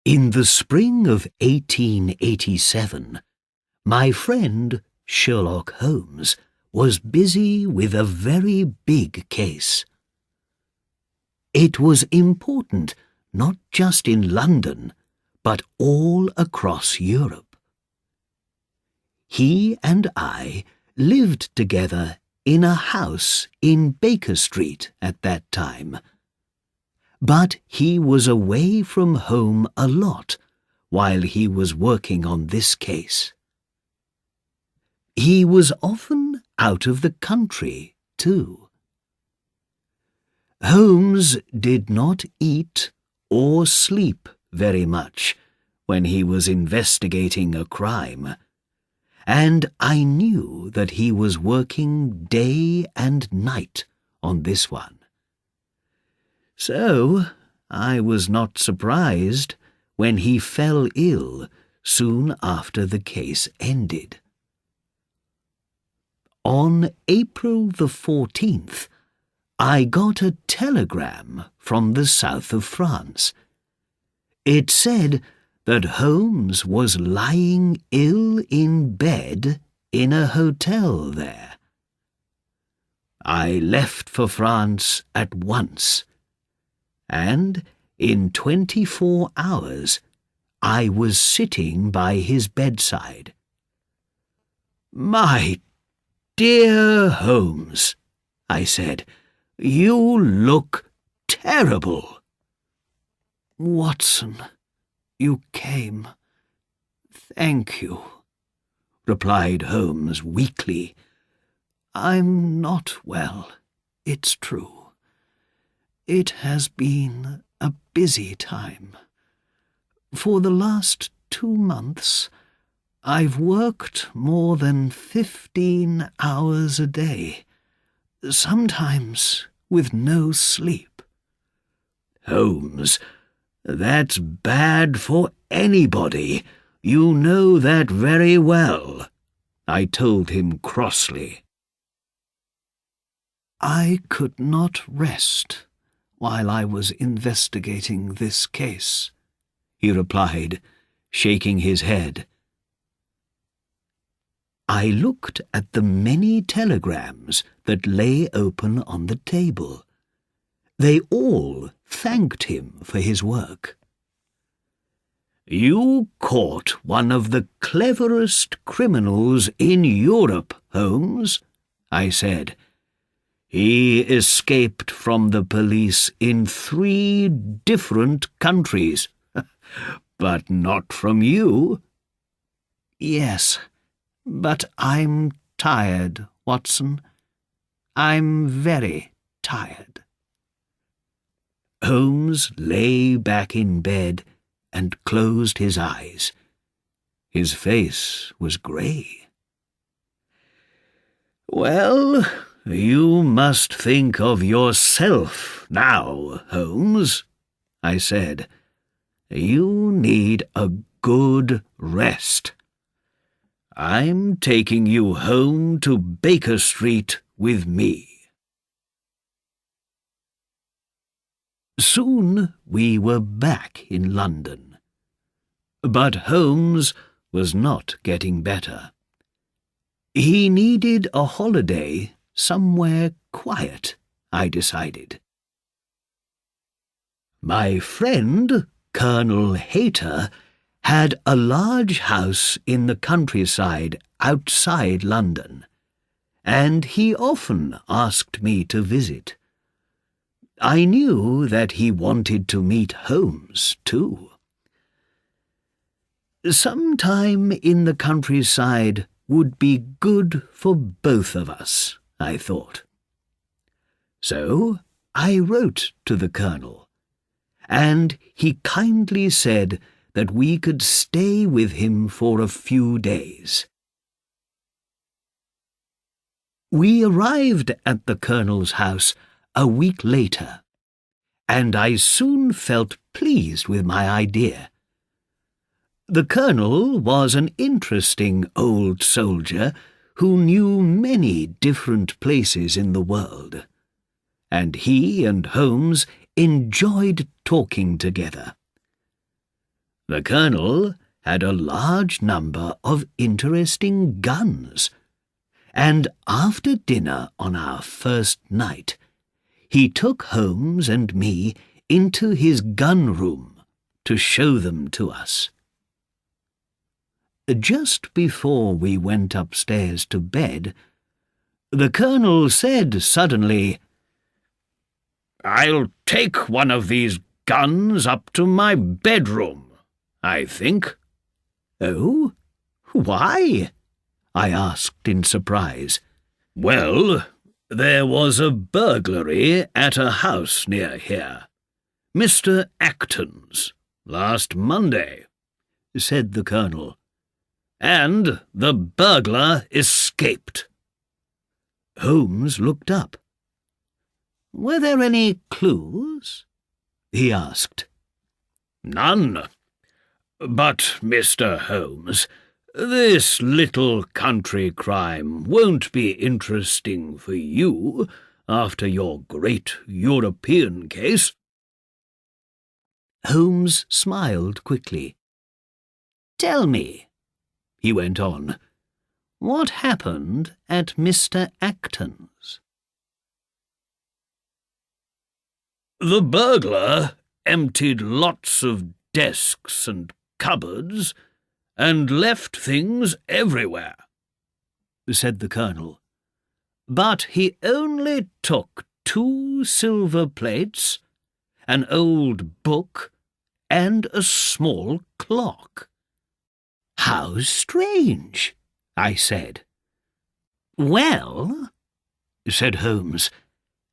In the spring of 1887, my friend Sherlock Holmes was busy with a very big case. It was important not just in London, but all across Europe. He and I lived together in a house in Baker Street at that time. But he was away from home a lot while he was working on this case. He was often out of the country, too. Holmes did not eat or sleep very much when he was investigating a crime, and I knew that he was working day and night on this one. So I was not surprised when he fell ill soon after the case ended. On April the 14th, I got a telegram from the south of France. It said that Holmes was lying ill in bed in a hotel there. I left for France at once, and in 24 hours I was sitting by his bedside. "My dear Holmes," I said, "you look terrible." "Watson, you came. Thank you," replied Holmes weakly. "I'm not well, it's true. It has been a busy time. For the last 2 months, I've worked more than 15 hours a day, sometimes with no sleep." "Holmes, that's bad for anybody. You know that very well," I told him crossly. "I could not rest while I was investigating this case," he replied, shaking his head. I looked at the many telegrams that lay open on the table. They all thanked him for his work. "You caught one of the cleverest criminals in Europe, Holmes," I said. "He escaped from the police in 3 different countries, but not from you." "Yes, but I'm tired, Watson. I'm very tired." Holmes lay back in bed and closed his eyes. His face was grey. "Well, you must think of yourself now, Holmes," I said. "You need a good rest. I'm taking you home to Baker Street with me." Soon we were back in London. But Holmes was not getting better. He needed a holiday somewhere quiet, I decided. My friend, Colonel Hayter, had a large house in the countryside outside London, and he often asked me to visit. I knew that he wanted to meet Holmes, too. Sometime in the countryside would be good for both of us, I thought. So I wrote to the Colonel, and he kindly said that we could stay with him for a few days. We arrived at the Colonel's house a week later, and I soon felt pleased with my idea. The Colonel was an interesting old soldier who knew many different places in the world, and he and Holmes enjoyed talking together. The Colonel had a large number of interesting guns, and after dinner on our first night, he took Holmes and me into his gun room to show them to us. Just before we went upstairs to bed, the Colonel said suddenly, "I'll take one of these guns up to my bedroom, I think." "Oh, why?" I asked in surprise. "Well, there was a burglary at a house near here, Mr. Acton's, last Monday," said the Colonel, "and the burglar escaped." Holmes looked up. "Were there any clues?" he asked. "None. But, Mr. Holmes, this little country crime won't be interesting for you after your great European case." Holmes smiled quickly. "Tell me," he went on, "what happened at Mr. Acton's?" "The burglar emptied lots of desks and cupboards and left things everywhere," said the Colonel. "But he only took 2 silver plates, an old book, and a small clock." "How strange," I said. "Well," said Holmes,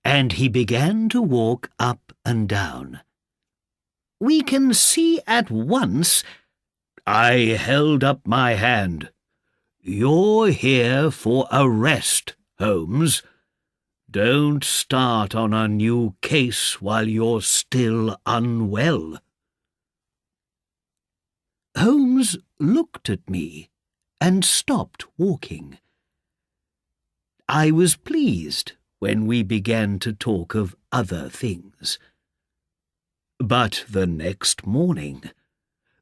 and he began to walk up and down, "we can see at once—" I held up my hand. "You're here for arrest, Holmes. Don't start on a new case while you're still unwell." Holmes looked at me and stopped walking. I was pleased when we began to talk of other things. But the next morning,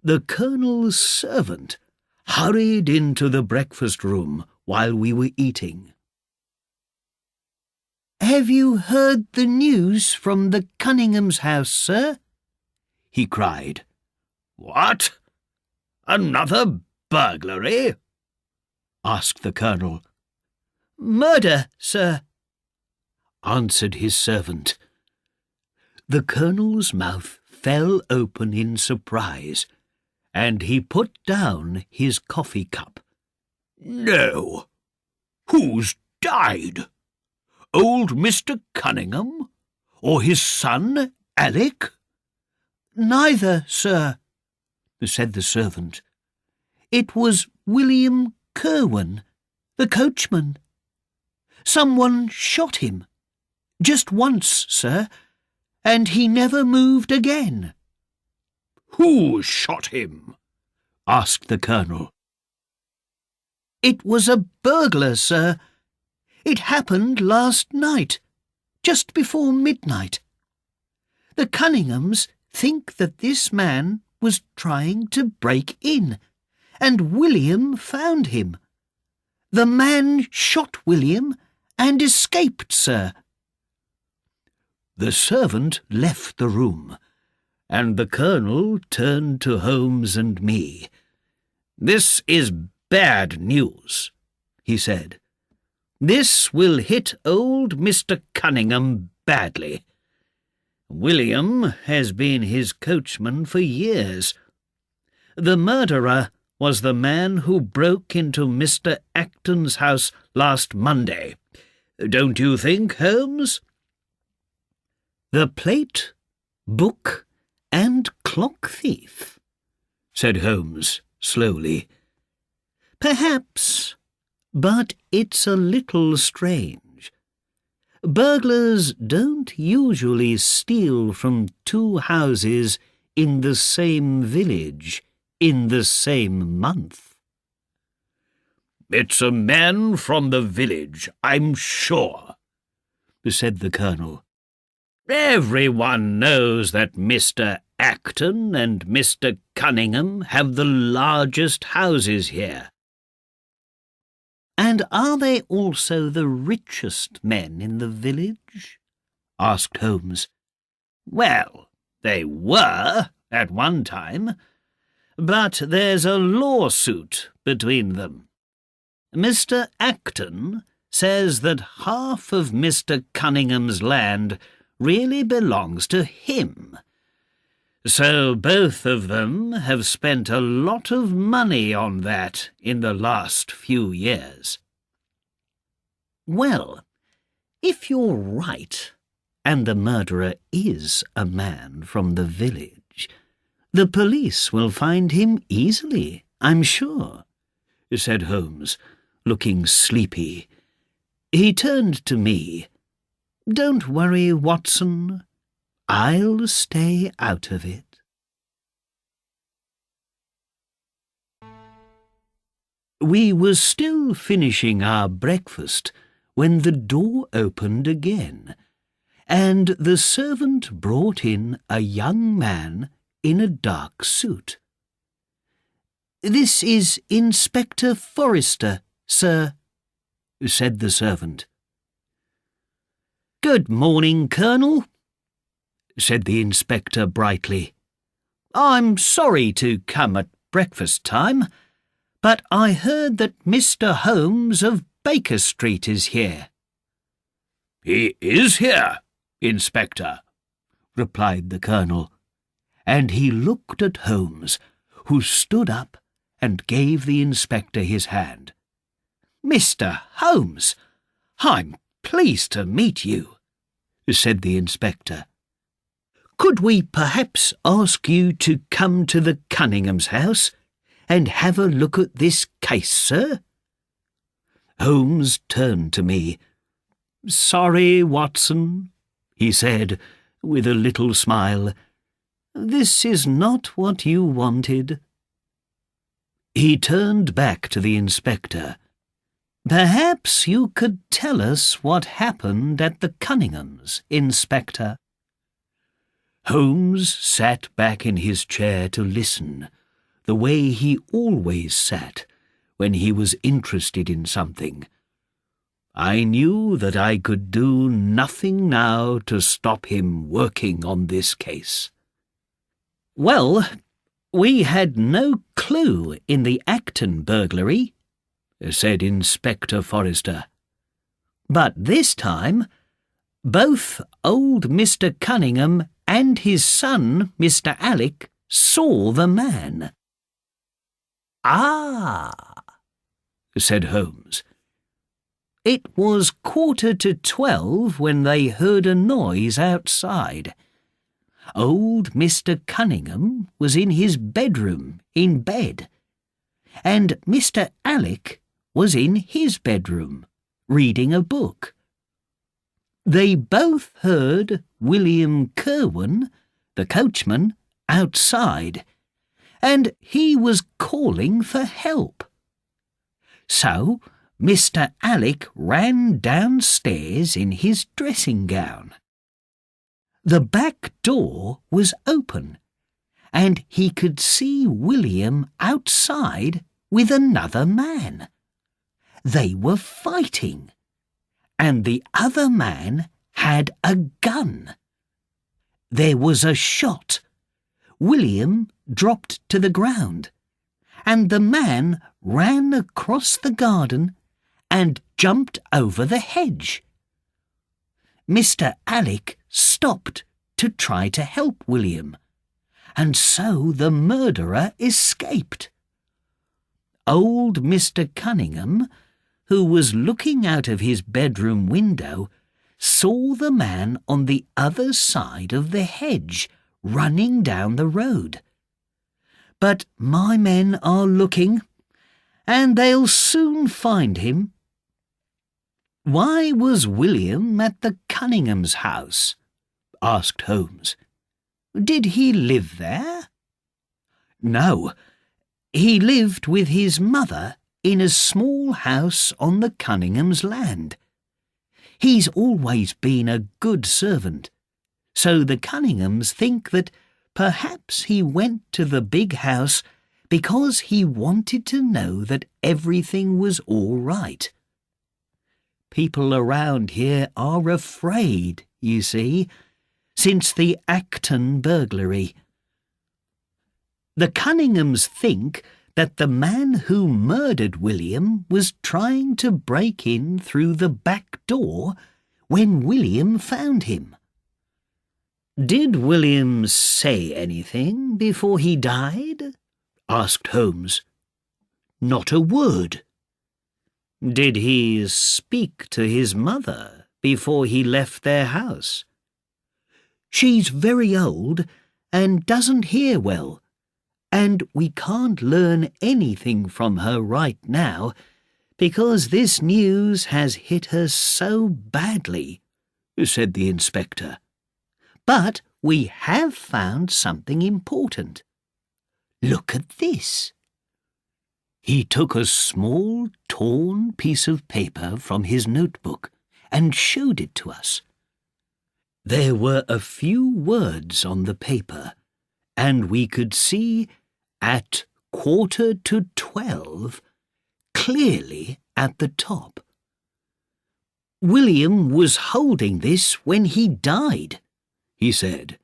the Colonel's servant hurried into the breakfast room while we were eating. "Have you heard the news from the Cunningham's house, sir?" he cried. "What? Another burglary?" asked the Colonel. "Murder, sir," answered his servant. The Colonel's mouth fell open in surprise, and he put down his coffee cup. "No. Who's died? Old Mr. Cunningham? Or his son, Alec?" "Neither, sir," said the servant. "It was William Kerwin, the coachman. Someone shot him. Just once, sir, and he never moved again." "Who shot him?" asked the Colonel. "It was a burglar, sir. It happened last night, just before midnight. The Cunninghams think that this man was trying to break in, and William found him. The man shot William and escaped, sir." The servant left the room, and the Colonel turned to Holmes and me. "This is bad news," he said. "This will hit old Mr. Cunningham badly. William has been his coachman for years. The murderer was the man who broke into Mr. Acton's house last Monday. Don't you think, Holmes?" "The plate, book, and clock thief," said Holmes slowly. "Perhaps, but it's a little strange. Burglars don't usually steal from 2 houses in the same village in the same month." "It's a man from the village, I'm sure," said the Colonel. "Everyone knows that Mr. Acton and Mr. Cunningham have the largest houses here." "And are they also the richest men in the village?" asked Holmes. "Well, they were at one time, but there's a lawsuit between them. Mr. Acton says that half of Mr. Cunningham's land really belongs to him. So both of them have spent a lot of money on that in the last few years." "Well, if you're right, and the murderer is a man from the village, the police will find him easily, I'm sure," said Holmes, looking sleepy. He turned to me. "Don't worry, Watson. I'll stay out of it." We were still finishing our breakfast when the door opened again, and the servant brought in a young man in a dark suit. "This is Inspector Forrester, sir," said the servant. "Good morning, Colonel," said the inspector brightly. "I'm sorry to come at breakfast time, but I heard that Mr. Holmes of Baker Street is here." "He is here, Inspector," replied the Colonel, and he looked at Holmes, who stood up and gave the inspector his hand. "Mr. Holmes, I'm pleased to meet you," said the inspector. "Could we perhaps ask you to come to the Cunningham's house and have a look at this case, sir?" Holmes turned to me. "Sorry, Watson," he said, with a little smile. "This is not what you wanted." He turned back to the inspector. "Perhaps you could tell us what happened at the Cunninghams, Inspector." Holmes sat back in his chair to listen, the way he always sat when he was interested in something. I knew that I could do nothing now to stop him working on this case. "Well, we had no clue in the Acton burglary," said Inspector Forrester. "But this time, both old Mr. Cunningham and his son, Mr. Alec, saw the man." "Ah," said Holmes. "It was 11:45 when they heard a noise outside. Old Mr. Cunningham was in his bedroom in bed, and Mr. Alec was in his bedroom reading a book. They both heard William Kerwin, the coachman, outside, and he was calling for help. So Mr. Alec ran downstairs in his dressing gown. The back door was open, and he could see William outside with another man. They were fighting, and the other man had a gun. There was a shot. William dropped to the ground, and the man ran across the garden and jumped over the hedge. Mr. Alec stopped to try to help William, and so the murderer escaped. Old Mr. Cunningham, who was looking out of his bedroom window, saw the man on the other side of the hedge running down the road. But my men are looking, and they'll soon find him." "Why was William at the Cunningham's house?" asked Holmes. "Did he live there?" "No, he lived with his mother in a small house on the Cunningham's land. He's always been a good servant, so the Cunninghams think that Perhaps he went to the big house because he wanted to know that everything was all right. People around here are afraid, you see, since the Acton burglary. The Cunninghams think that the man who murdered William was trying to break in through the back door when William found him. "Did William say anything before he died?" asked Holmes. "Not a word." "Did he speak to his mother before he left their house?" "She's very old and doesn't hear well, and we can't learn anything from her right now because this news has hit her so badly," said the inspector. "But we have found something important. Look at this." He took a small, torn piece of paper from his notebook and showed it to us. There were a few words on the paper, and we could see "at 11:45" clearly at the top. "William was holding this when he died," he said.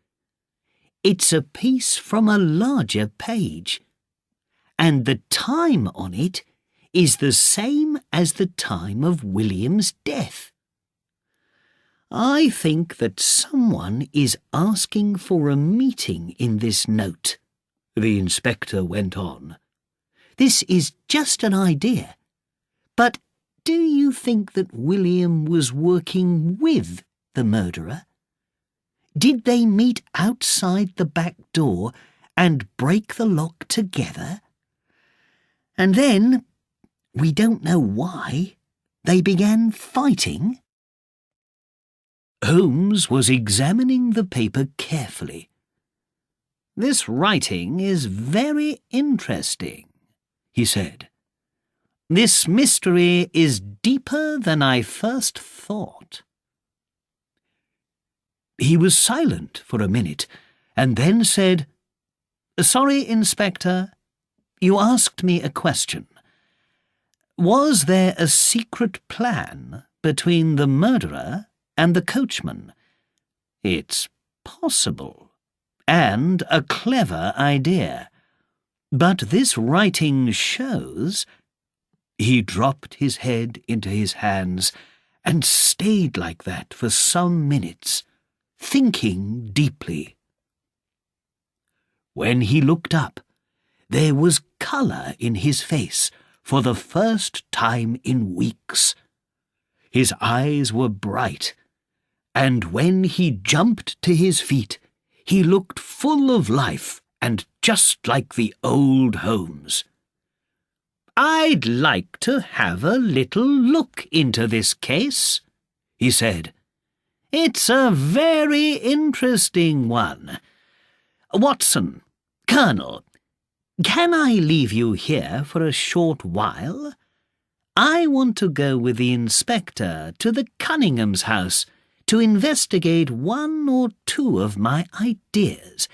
"It's a piece from a larger page, and the time on it is the same as the time of William's death. I think that someone is asking for a meeting in this note," the inspector went on. "This is just an idea, but do you think that William was working with the murderer? Did they meet outside the back door and break the lock together? And then, we don't know why, they began fighting?" Holmes was examining the paper carefully. "This writing is very interesting," he said. "This mystery is deeper than I first thought." He was silent for a minute, and then said, "Sorry, Inspector, you asked me a question. Was there a secret plan between the murderer and the coachman? It's possible, and a clever idea. But this writing shows—" He dropped his head into his hands and stayed like that for some minutes, thinking deeply. When he looked up, there was colour in his face for the first time in weeks. His eyes were bright, and when he jumped to his feet, he looked full of life and just like the old Holmes. "I'd like to have a little look into this case," he said. "It's a very interesting one. Watson, Colonel, can I leave you here for a short while? I want to go with the inspector to the Cunningham's house to investigate one or two of my ideas.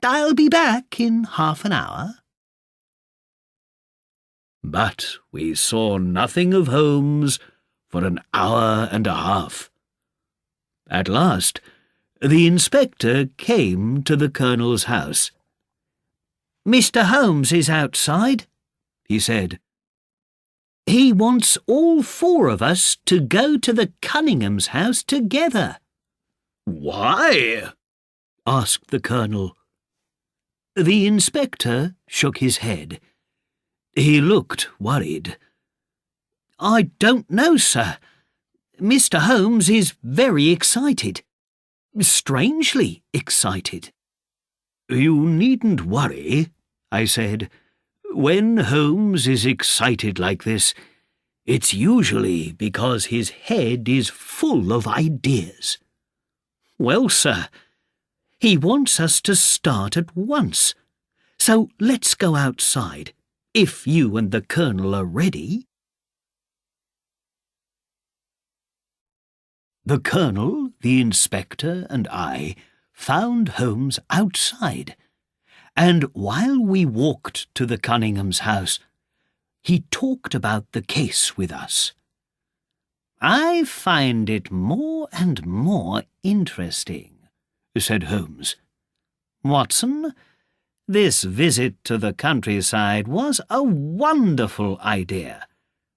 I'll be back in half an hour." But we saw nothing of Holmes for an hour and a half. At last, the inspector came to the Colonel's house. "Mr. Holmes is outside," he said. "He wants all four of us to go to the Cunningham's house together." "Why?" asked the Colonel. The inspector shook his head. He looked worried. "I don't know, sir. Mr. Holmes is very excited. Strangely excited." "You needn't worry," I said. "When Holmes is excited like this, it's usually because his head is full of ideas." "Well, sir, he wants us to start at once, so let's go outside, if you and the Colonel are ready." The Colonel, the inspector, and I found Holmes outside, and while we walked to the Cunningham's house, he talked about the case with us. "I find it more and more interesting," said Holmes. "Watson, this visit to the countryside was a wonderful idea.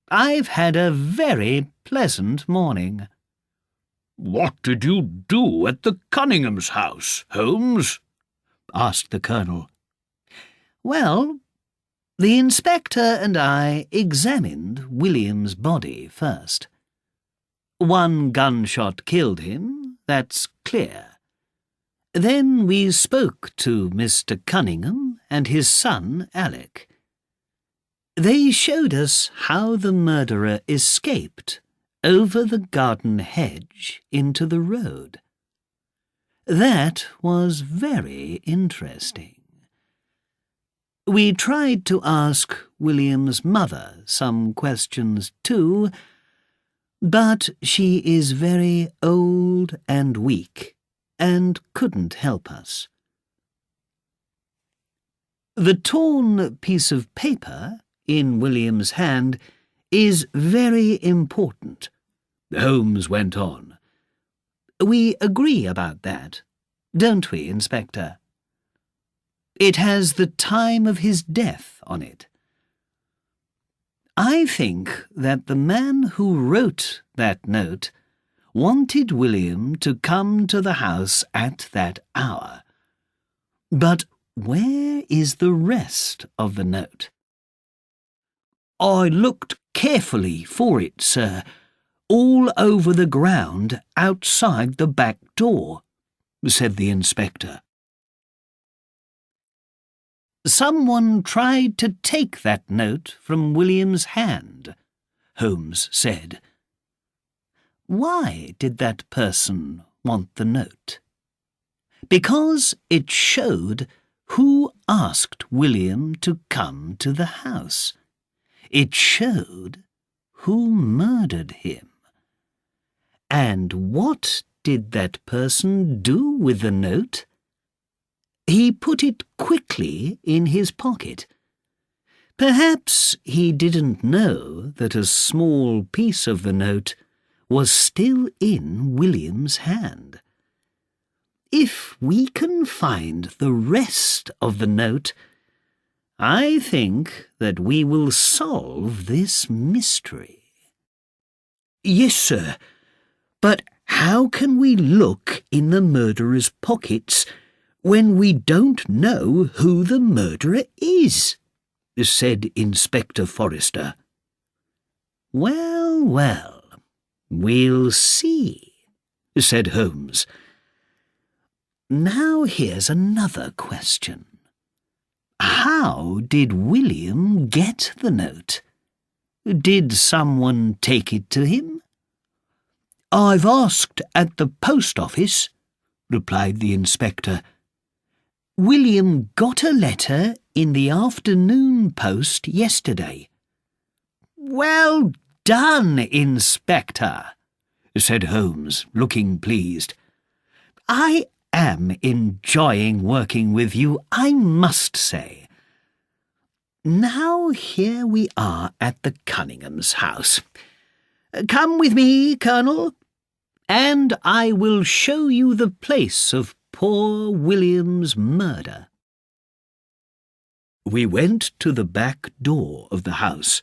I've had a very pleasant morning." "What did you do at the Cunningham's house, Holmes?" asked the Colonel. "Well, the inspector and I examined William's body first. One gunshot killed him, that's clear. Then we spoke to Mr. Cunningham and his son Alec. They showed us how the murderer escaped over the garden hedge into the road. That was very interesting. We tried to ask William's mother some questions too, but she is very old and weak and couldn't help us. The torn piece of paper in William's hand is very important," Holmes went on. "We agree about that, don't we, Inspector? It has the time of his death on it. I think that the man who wrote that note wanted William to come to the house at that hour. But where is the rest of the note?" "I looked carefully for it, sir, all over the ground outside the back door," said the inspector. "Someone tried to take that note from William's hand," Holmes said. "Why did that person want the note?" "Because it showed who asked William to come to the house. It showed who murdered him. And what did that person do with the note? He put it quickly in his pocket. Perhaps he didn't know that a small piece of the note was still in William's hand. If we can find the rest of the note, I think that we will solve this mystery." "Yes, sir, but how can we look in the murderer's pockets when we don't know who the murderer is?" said Inspector Forrester. "Well, well, we'll see," said Holmes. "Now here's another question. How did William get the note? Did someone take it to him?" "I've asked at the post office," replied the inspector. "William got a letter in the afternoon post yesterday." "Well done, Inspector," said Holmes, looking pleased. "I am enjoying working with you, I must say. Now here we are at the Cunningham's house. Come with me, Colonel, and I will show you the place of poor William's murder." We went to the back door of the house.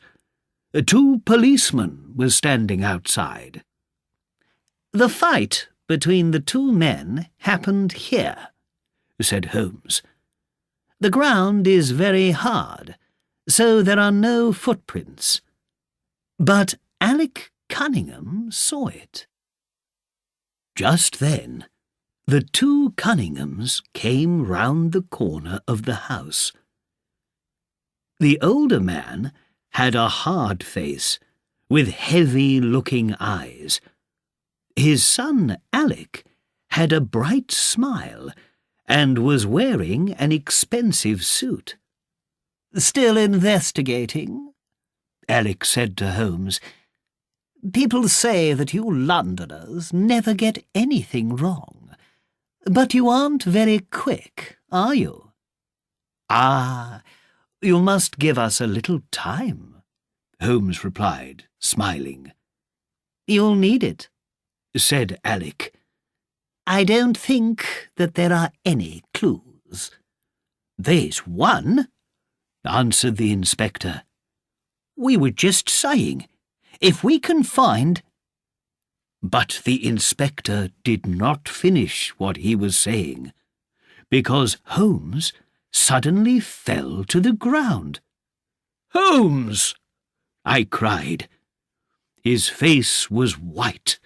2 policemen were standing outside. "The fight between the 2 men happened here," said Holmes. "The ground is very hard, so there are no footprints. But Alec Cunningham saw it." Just then, the 2 Cunninghams came round the corner of the house. The older man had a hard face, with heavy-looking eyes. His son Alec had a bright smile and was wearing an expensive suit. "Still investigating?" Alec said to Holmes. "People say that you Londoners never get anything wrong. But you aren't very quick, are you? Ah, you must give us a little time, Holmes replied, smiling. You'll need it, said Alec. I don't think that there are any clues. There's one, answered the inspector. We were just saying, if we can find... But the inspector did not finish what he was saying, because Holmes suddenly fell to the ground. "Holmes!" I cried. His face was white,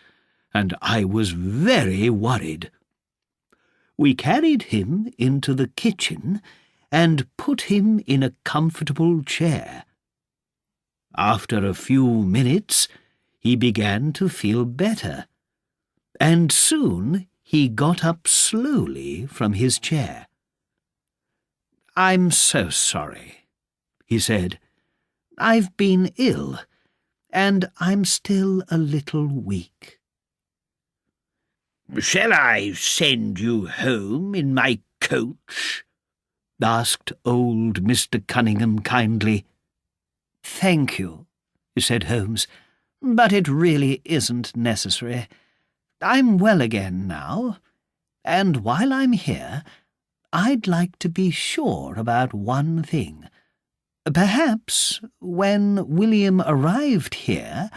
and I was very worried. We carried him into the kitchen and put him in a comfortable chair. After a few minutes, he began to feel better, and soon he got up slowly from his chair. "I'm so sorry," he said. "I've been ill, and I'm still a little weak." "Shall I send you home in my coach?" asked old Mr. Cunningham kindly. "Thank you," said Holmes, "but it really isn't necessary. I'm well again now, and while I'm here, I'd like to be sure about one thing. Perhaps when William arrived here,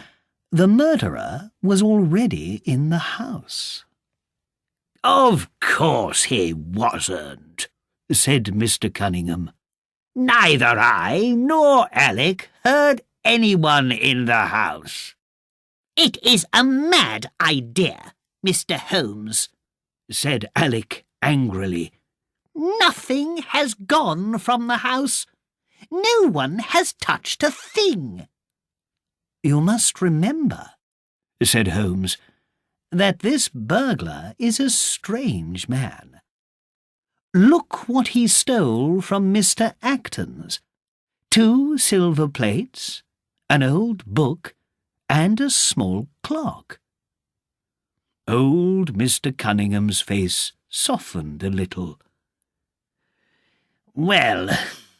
the murderer was already in the house." "Of course he wasn't," said Mr. Cunningham. "Neither I nor Alec heard anyone in the house." "It is a mad idea, Mr. Holmes," said Alec angrily. "Nothing has gone from the house. No one has touched a thing." "You must remember," said Holmes, "that this burglar is a strange man. Look what he stole from Mr. Acton's. 2 silver plates, an old book, and a small clock." Old Mr. Cunningham's face softened a little. "Well,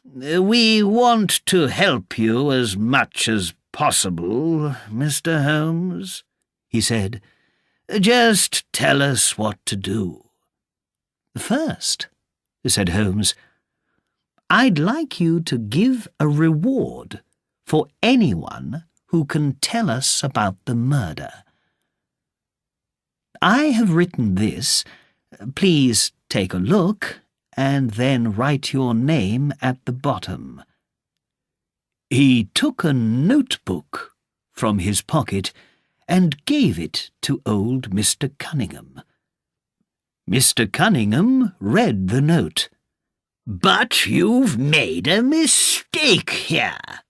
we want to help you as much as possible, Mr. Holmes," he said. "Just tell us what to do." "First," said Holmes, "I'd like you to give a reward for anyone who can tell us about the murder. I have written this. Please take a look and then write your name at the bottom." He took a notebook from his pocket and gave it to old Mr. Cunningham. Mr. Cunningham read the note. "But you've made a mistake here,"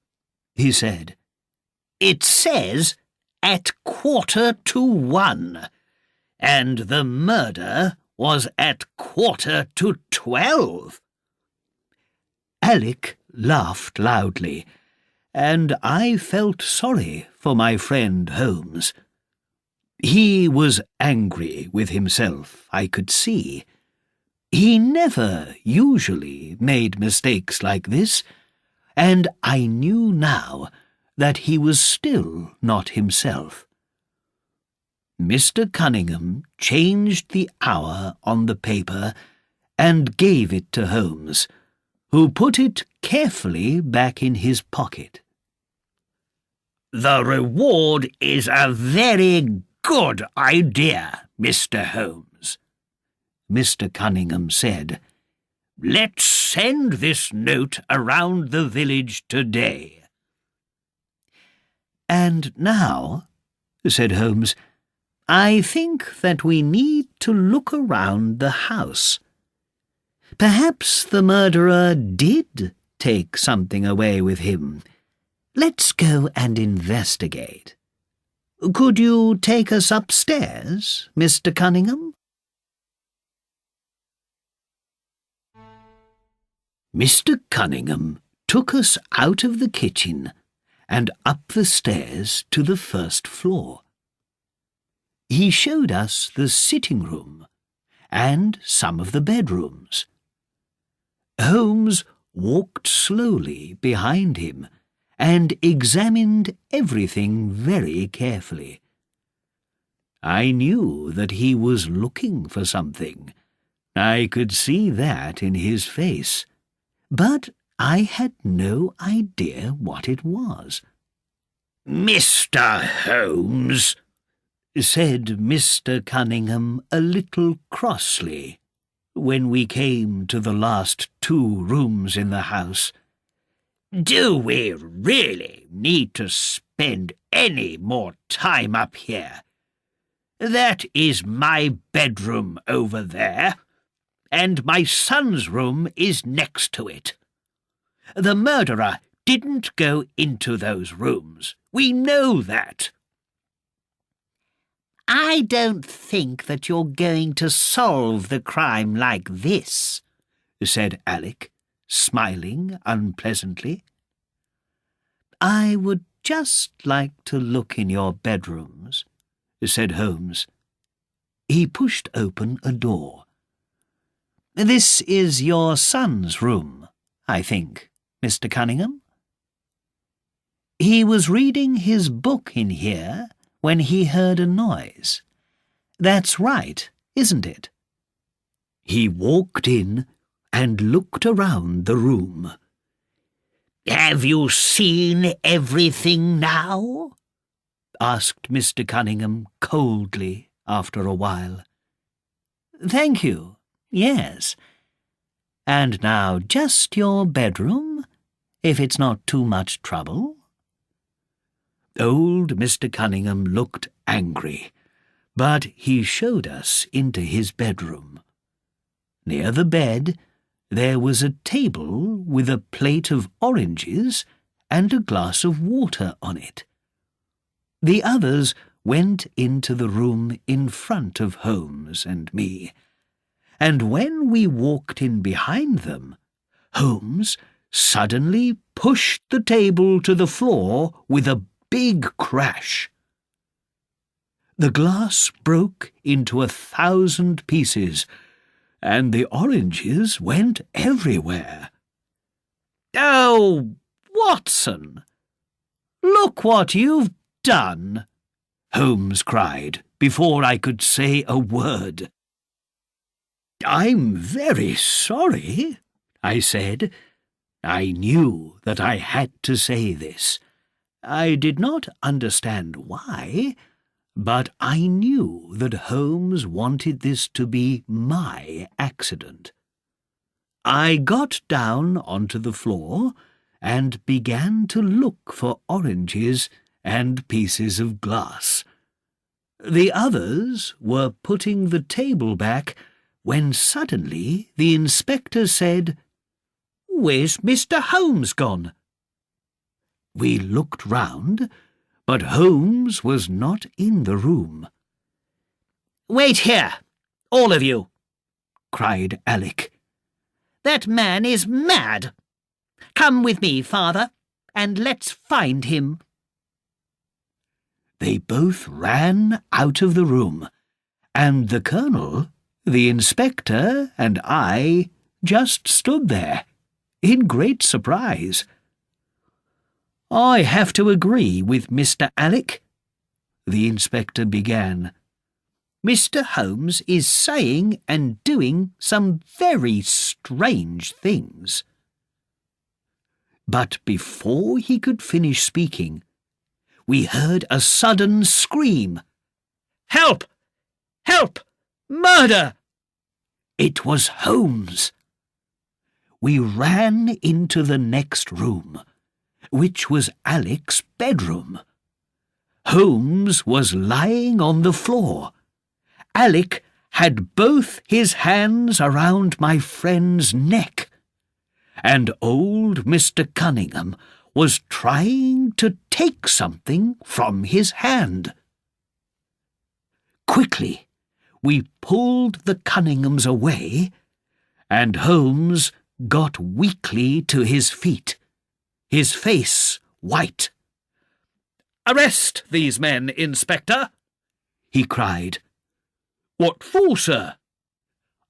he said. "It says at 1:45, and the murder was at 1:45. Alec laughed loudly, and I felt sorry for my friend Holmes. He was angry with himself, I could see. He never usually made mistakes like this, and I knew now that he was still not himself. Mr. Cunningham changed the hour on the paper and gave it to Holmes, who put it carefully back in his pocket. "The reward is a very good idea, Mr. Holmes," Mr. Cunningham said. "Let's send this note around the village today." "And now," said Holmes, "I think that we need to look around the house. Perhaps the murderer did take something away with him. Let's go and investigate. Could you take us upstairs, Mr. Cunningham?" Mr. Cunningham took us out of the kitchen and up the stairs to the first floor. He showed us the sitting room and some of the bedrooms. Holmes walked slowly behind him and examined everything very carefully. I knew that he was looking for something. I could see that in his face, but I had no idea what it was. "Mr. Holmes," said Mr. Cunningham a little crossly, when we came to the last 2 rooms in the house, "do we really need to spend any more time up here? That is my bedroom over there, and my son's room is next to it. The murderer didn't go into those rooms. We know that." "I don't think that you're going to solve the crime like this," said Alec, smiling unpleasantly. "I would just like to look in your bedrooms," said Holmes. He pushed open a door. "This is your son's room, I think, Mr. Cunningham?" "He was reading his book in here when he heard a noise. That's right, isn't it?" He walked in and looked around the room. "Have you seen everything now?" asked Mr. Cunningham coldly after a while. "Thank you, yes. And now just your bedroom, if it's not too much trouble." Old Mr. Cunningham looked angry, but he showed us into his bedroom. Near the bed there was a table with a plate of oranges and a glass of water on it. The others went into the room in front of Holmes and me, and when we walked in behind them, Holmes suddenly pushed the table to the floor with a big crash. The glass broke into 1,000 pieces, and the oranges went everywhere. "Oh, Watson, look what you've done!" Holmes cried before I could say a word. "I'm very sorry," I said. I knew that I had to say this. I did not understand why, but I knew that Holmes wanted this to be my accident. I got down onto the floor and began to look for oranges and pieces of glass. The others were putting the table back when suddenly the inspector said, "Where's Mr. Holmes gone?" We looked round, but Holmes was not in the room. "Wait here, all of you!" cried Alec. "That man is mad! Come with me, father, and let's find him." They both ran out of the room, and the colonel, the inspector, and I just stood there, in great surprise. "I have to agree with Mr. Alec," the inspector began. "Mr. Holmes is saying and doing some very strange things." But before he could finish speaking, we heard a sudden scream. "Help! Help! Murder!" It was Holmes. We ran into the next room, which was Alec's bedroom. Holmes was lying on the floor. Alec had both his hands around my friend's neck, and old Mr. Cunningham was trying to take something from his hand. Quickly, we pulled the Cunninghams away, and Holmes got weakly to his feet, his face white. "Arrest these men, Inspector!" he cried. "What for, sir?"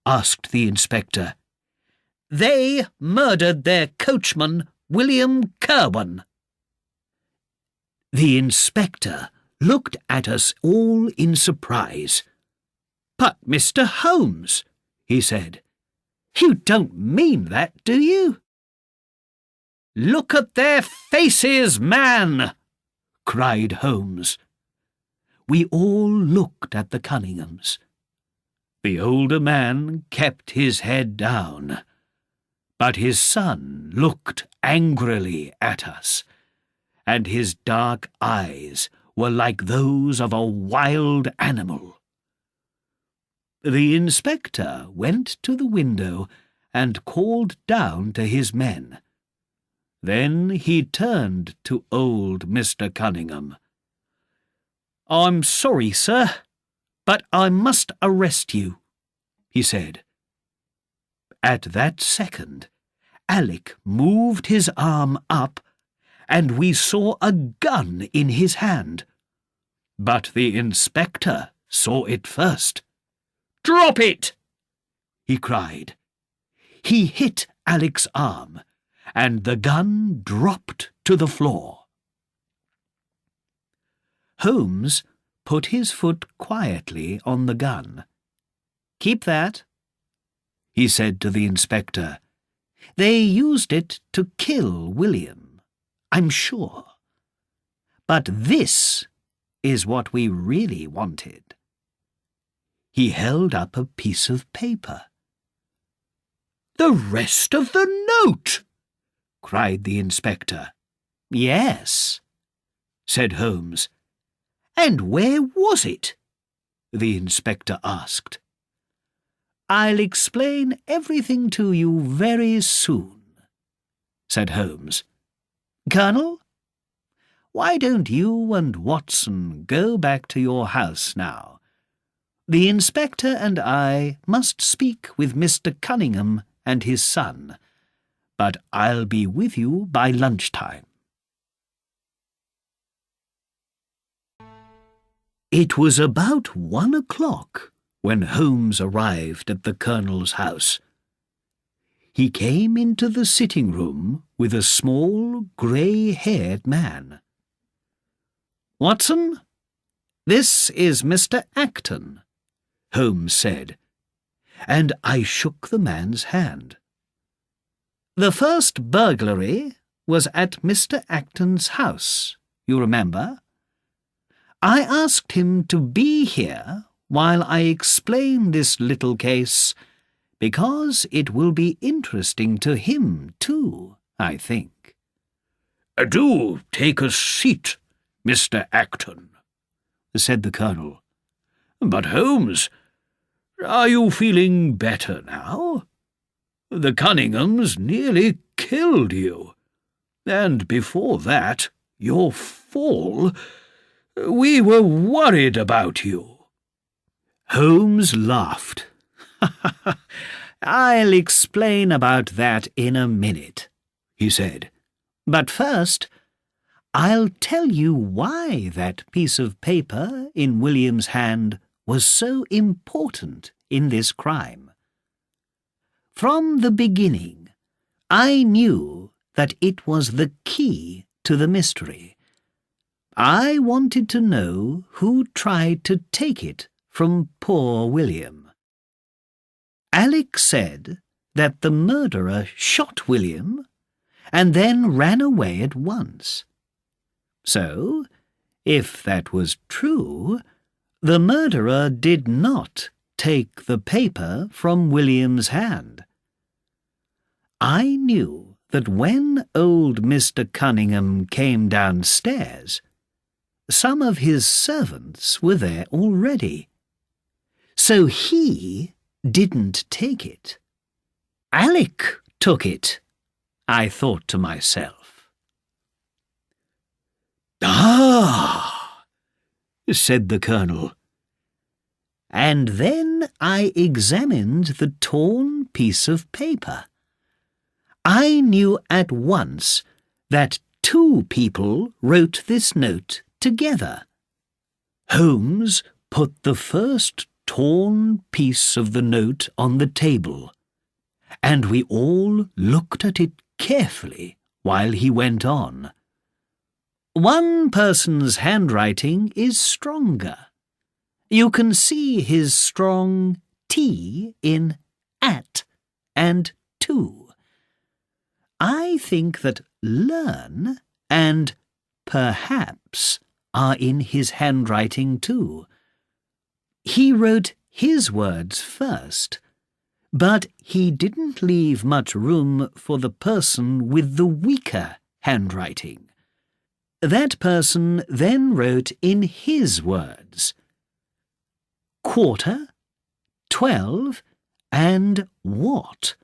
asked the inspector. "They murdered their coachman, William Kirwan." The inspector looked at us all in surprise. "But, Mr. Holmes," he said, "you don't mean that, do you?" "Look at their faces, man!" cried Holmes. We all looked at the Cunninghams. The older man kept his head down, but his son looked angrily at us, and his dark eyes were like those of a wild animal. The inspector went to the window and called down to his men. Then he turned to old Mr. Cunningham. "I'm sorry, sir, but I must arrest you," he said. At that second, Alec moved his arm up, and we saw a gun in his hand. But the inspector saw it first. "Drop it!" he cried. He hit Alec's arm, and the gun dropped to the floor. Holmes put his foot quietly on the gun. "Keep that," he said to the inspector. "They used it to kill William, I'm sure. But this is what we really wanted." He held up a piece of paper. "The rest of the note!" cried the inspector. "Yes," said Holmes. "And where was it?" the inspector asked. "I'll explain everything to you very soon," said Holmes. "Colonel, why don't you and Watson go back to your house now? The inspector and I must speak with Mr. Cunningham and his son, but I'll be with you by lunchtime." It was about 1 o'clock when Holmes arrived at the Colonel's house. He came into the sitting-room with a small, grey-haired man. "Watson, this is Mr. Acton," Holmes said, and I shook the man's hand. "The first burglary was at Mr. Acton's house, you remember? I asked him to be here while I explain this little case, because it will be interesting to him too, I think." "Do take a seat, Mr. Acton," said the Colonel. "But, Holmes, are you feeling better now? The Cunninghams nearly killed you, and before that, your fall. We were worried about you." Holmes laughed. "I'll explain about that in a minute," he said. "But first, I'll tell you why that piece of paper in William's hand was so important in this crime. From the beginning, I knew that it was the key to the mystery. I wanted to know who tried to take it from poor William. Alec said that the murderer shot William and then ran away at once. So, if that was true, the murderer did not take the paper from William's hand. I knew that when old Mr. Cunningham came downstairs, some of his servants were there already. So he didn't take it. Alec took it, I thought to myself. "Ah!" said the Colonel. And then I examined the torn piece of paper. I knew at once that 2 people wrote this note together. Holmes put the first torn piece of the note on the table, and we all looked at it carefully while he went on. One person's handwriting is stronger. You can see his strong T in at and to. I think that learn and perhaps are in his handwriting too. He wrote his words first, but he didn't leave much room for the person with the weaker handwriting. That person then wrote in his words. Quarter, 12, and what?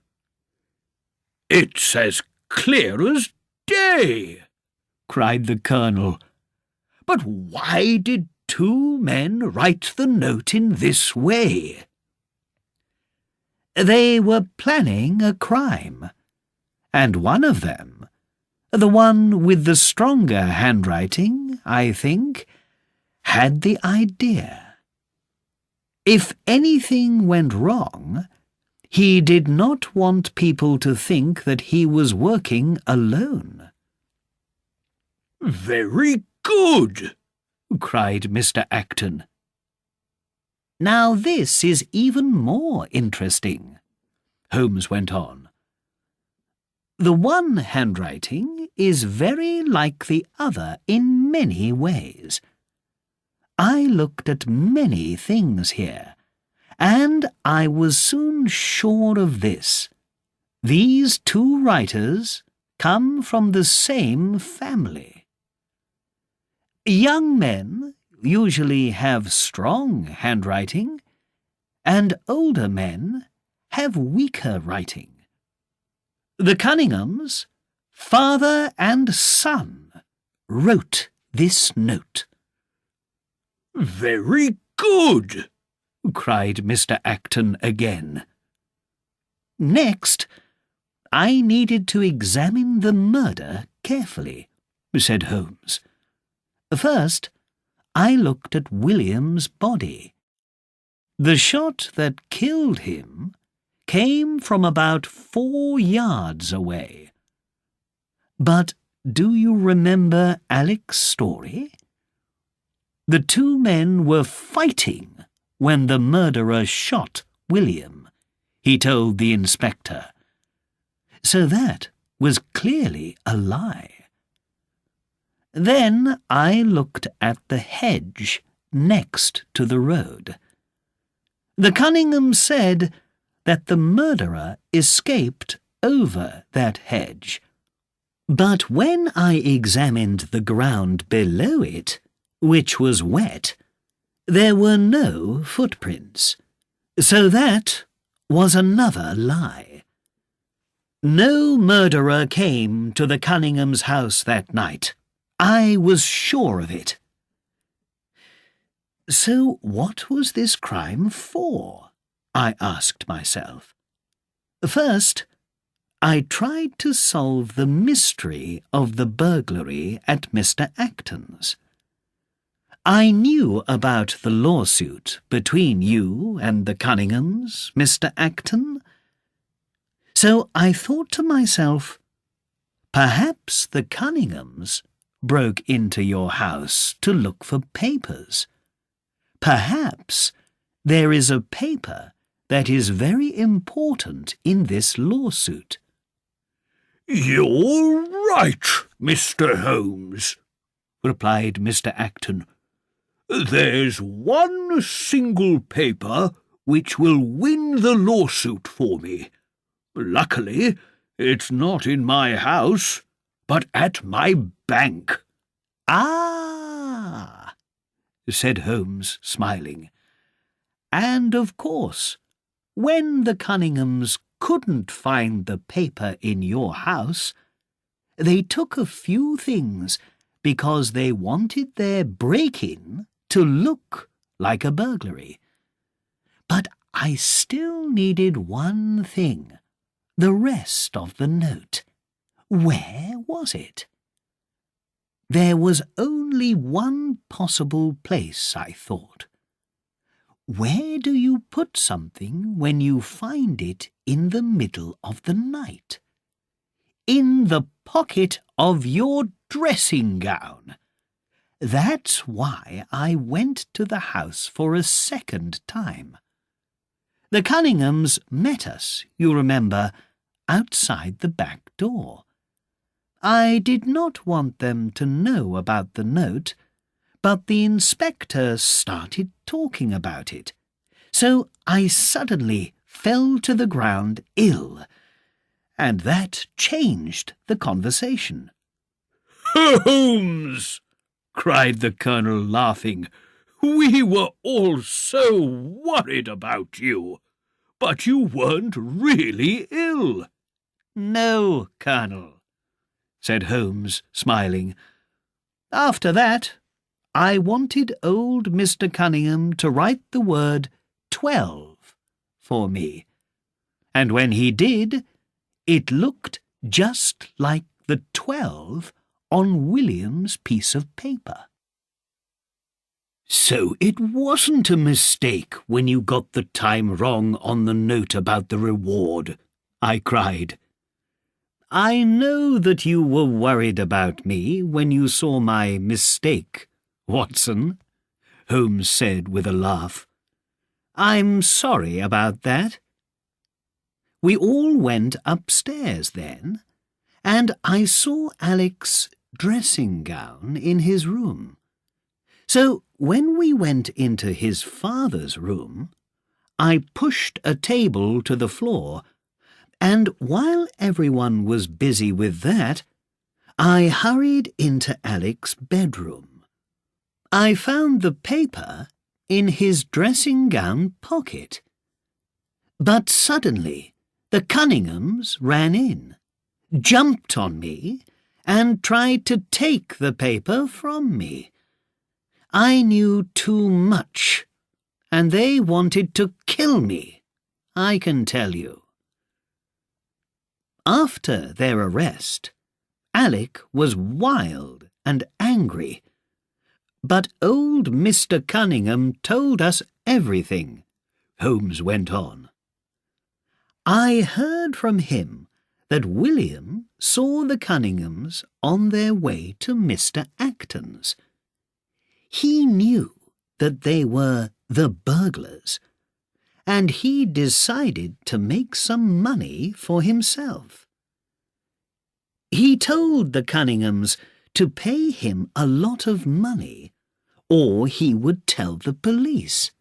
"It's as clear as day," cried the Colonel. "But why did two men write the note in this way?" They were planning a crime, and one of them, the one with the stronger handwriting, I think, had the idea. If anything went wrong, he did not want people to think that he was working alone. "Very good," cried Mr. Acton. Now this is even more interesting, Holmes went on. The one handwriting is very like the other in many ways. I looked at many things here, and I was soon sure of this. These two writers come from the same family. Young men usually have strong handwriting, and older men have weaker writing. The Cunninghams, father and son, wrote this note. "Very good," cried Mr. Acton again. Next, I needed to examine the murder carefully, said Holmes. First, I looked at William's body. The shot that killed him came from about 4 yards away. But do you remember Alec's story? The two men were fighting when the murderer shot William, he told the inspector. So that was clearly a lie. Then I looked at the hedge next to the road. The Cunninghams said that the murderer escaped over that hedge. But when I examined the ground below it, which was wet, there were no footprints. So that was another lie. No murderer came to the Cunninghams' house that night. I was sure of it. So what was this crime for? I asked myself. First, I tried to solve the mystery of the burglary at Mr. Acton's. I knew about the lawsuit between you and the Cunninghams, Mr. Acton. So I thought to myself, perhaps the Cunninghams broke into your house to look for papers. Perhaps there is a paper that is very important in this lawsuit. "You're right, Mr. Holmes," replied Mr. Acton. "There's one single paper which will win the lawsuit for me. Luckily, it's not in my house, but at my bank." "Ah," said Holmes, smiling. "And of course, when the Cunninghams couldn't find the paper in your house, they took a few things because they wanted their break-in to look like a burglary. But I still needed one thing, the rest of the note. Where was it? There was only one possible place, I thought. Where do you put something when you find it in the middle of the night? In the pocket of your dressing gown. That's why I went to the house for a second time. The Cunninghams met us, you remember, outside the back door. I did not want them to know about the note, but the inspector started talking about it, so I suddenly fell to the ground ill, and that changed the conversation. "Holmes!" cried the Colonel, laughing. "We were all so worried about you, but you weren't really ill." "No, Colonel," said Holmes, smiling. "After that, I wanted old Mr. Cunningham to write the word 12 for me, and when he did, it looked just like the 12 on William's piece of paper." "So it wasn't a mistake when you got the time wrong on the note about the reward," I cried. "I know that you were worried about me when you saw my mistake, Watson," Holmes said with a laugh. "I'm sorry about that." We all went upstairs then, and I saw Alec's dressing gown in his room. So when we went into his father's room, I pushed a table to the floor, and while everyone was busy with that, I hurried into Alec's bedroom. I found the paper in his dressing gown pocket. But suddenly the Cunninghams ran in, jumped on me, and tried to take the paper from me. I knew too much, and they wanted to kill me, I can tell you. After their arrest, Alec was wild and angry, but old Mr. Cunningham told us everything, Holmes went on. I heard from him that William saw the Cunninghams on their way to Mr. Acton's. He knew that they were the burglars, and he decided to make some money for himself. He told the Cunninghams to pay him a lot of money, or he would tell the police.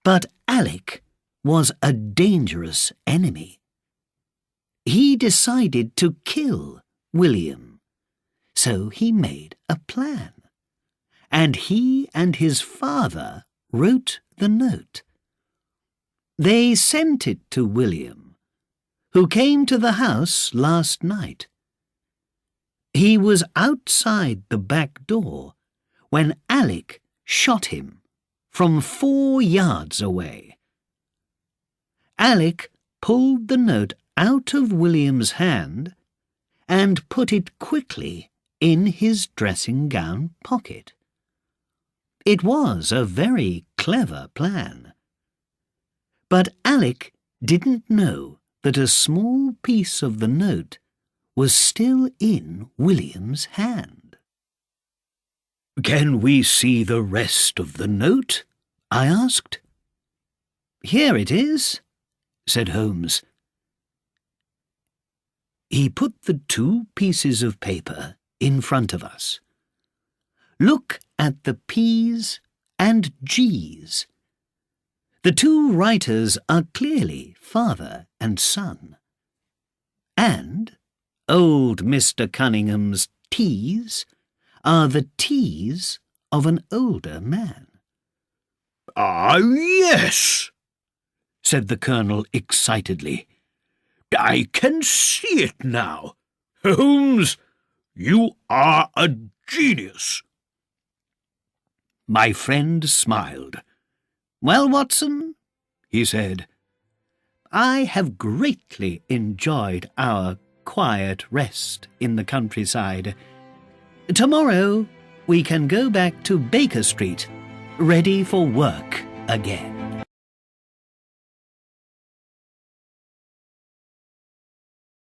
But Alec was a dangerous enemy. He decided to kill William, so he made a plan, and he and his father wrote the note. They sent it to William, who came to the house last night. He was outside the back door when Alec shot him from 4 yards away. Alec pulled the note out of William's hand and put it quickly in his dressing gown pocket. It was a very clever plan. But Alec didn't know that a small piece of the note was still in William's hand. "Can we see the rest of the note?" I asked. "Here it is," said Holmes. He put the 2 pieces of paper in front of us. "Look at the P's and G's. The 2 writers are clearly father and son. And old Mr. Cunningham's T's are the T's of an older man." "Ah, yes," said the Colonel excitedly. "I can see it now. Holmes, you are a genius." My friend smiled. "Well, Watson," he said, "I have greatly enjoyed our quiet rest in the countryside. Tomorrow we can go back to Baker Street, ready for work." again.